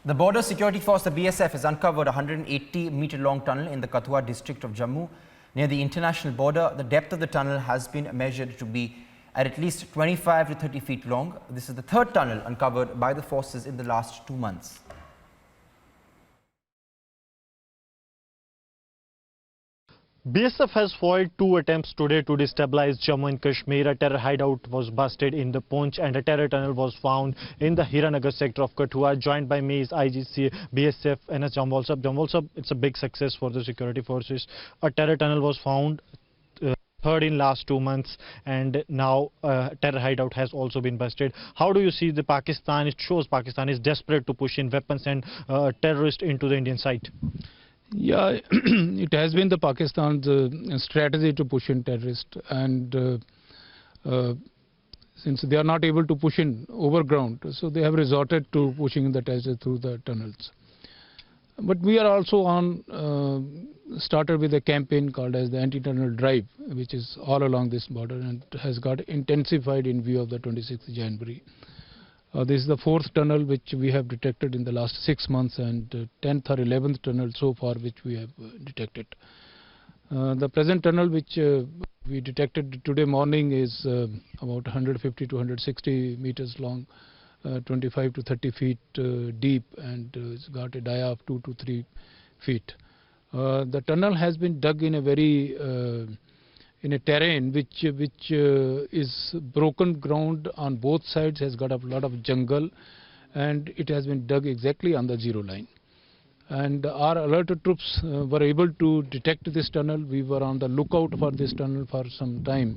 The Border Security Force, the BSF, has uncovered a 180-meter-long tunnel in the Kathua district of Jammu near the international border. The depth of the tunnel has been measured to be at least 25 to 30 feet long. This is the third tunnel uncovered by the forces in the last 2 months. BSF has foiled 2 attempts today to destabilize Jammu and Kashmir. A terror hideout was busted in the Poonch and a terror tunnel was found in the Hiranagar sector of Kathua. Joined by me is IGC, BSF and Jamwal Sab. Jamwal Sab, it's a big success for the security forces. A terror tunnel was found third in last 2 months, and now a terror hideout has also been busted. How do you see the Pakistan? It shows Pakistan is desperate to push in weapons and terrorists into the Indian side. Yeah, it has been the Pakistan's strategy to push in terrorists, and since they are not able to push in overground, so they have resorted to pushing in the terrorists through the tunnels. But we are also started with a campaign called as the anti-tunnel drive, which is all along this border and has got intensified in view of the 26th January. This is the 4th tunnel which we have detected in the last 6 months, and 10th or 11th tunnel so far which we have detected. The present tunnel which we detected today morning is about 150 to 160 meters long, 25 to 30 feet deep, and it's got a dia of 2 to 3 feet. The tunnel has been dug in a very in a terrain which is broken ground on both sides, has got a lot of jungle, and it has been dug exactly on the zero line. And our alerted troops were able to detect this tunnel. We were on the lookout for this tunnel for some time.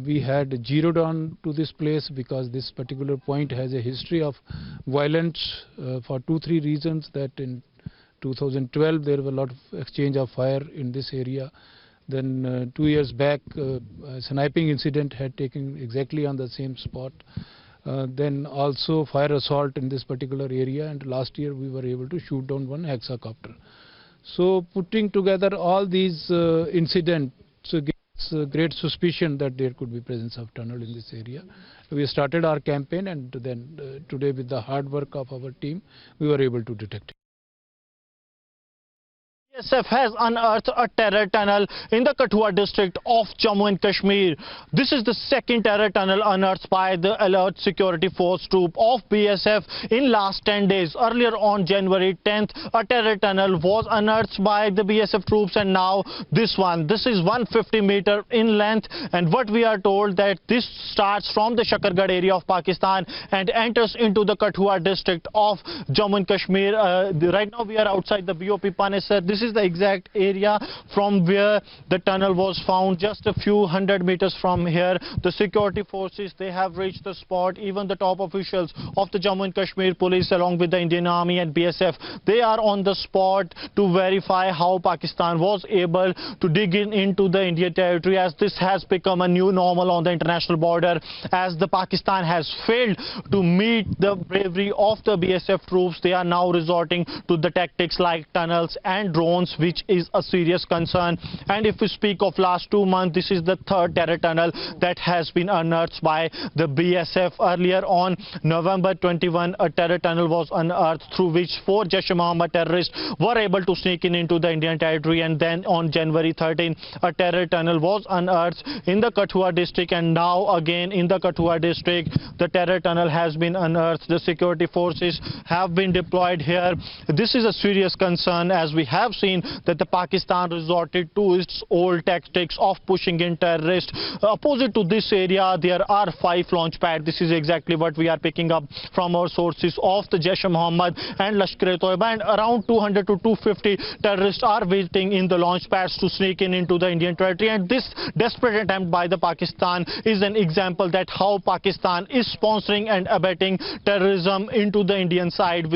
We had zeroed on to this place because this particular point has a history of violence for 2-3 reasons. That in 2012 there was a lot of exchange of fire in this area. Then 2 years back, a sniping incident had taken exactly on the same spot. Then also fire assault in this particular area, and last year we were able to shoot down one hexacopter. So putting together all these incidents gives great suspicion that there could be presence of tunnel in this area. We started our campaign, and then today with the hard work of our team, we were able to detect it. BSF has unearthed a terror tunnel in the Kathua district of Jammu and Kashmir. This is the second terror tunnel unearthed by the Alert Security Force troop of BSF in last 10 days. Earlier on January 10th, a terror tunnel was unearthed by the BSF troops, and now this one. This is 150 meter in length, and what we are told that this starts from the Shakargarh area of Pakistan and enters into the Kathua district of Jammu and Kashmir. Right now we are outside the BOP Panesar. This is the exact area from where the tunnel was found. Just a few hundred meters from here, the security forces, they have reached the spot. Even the top officials of the Jammu and Kashmir police, along with the Indian Army and BSF, they are on the spot to verify how Pakistan was able to dig into the Indian territory, as this has become a new normal on the international border, as the Pakistan has failed to meet the bravery of the BSF troops. They are now resorting to the tactics like tunnels and drones, which is a serious concern. And if we speak of last 2 months, this is the third terror tunnel that has been unearthed by the BSF. Earlier on November 21, a terror tunnel was unearthed through which 4 Jaish-e-Mohammed terrorists were able to sneak into the Indian territory. And then on January 13, a terror tunnel was unearthed in the Kathua district, and now again in the Kathua district, the terror tunnel has been unearthed. The security forces have been deployed here. This is a serious concern, as we have seen that the Pakistan resorted to its old tactics of pushing in terrorists. Opposite to this area, there are 5 launch pads. This is exactly what we are picking up from our sources of the Jaish-e-Mohammed and Lashkar-e-Toiba, and around 200 to 250 terrorists are waiting in the launch pads to sneak into the Indian territory. And this desperate attempt by the Pakistan is an example that how Pakistan is sponsoring and abetting terrorism into the Indian side.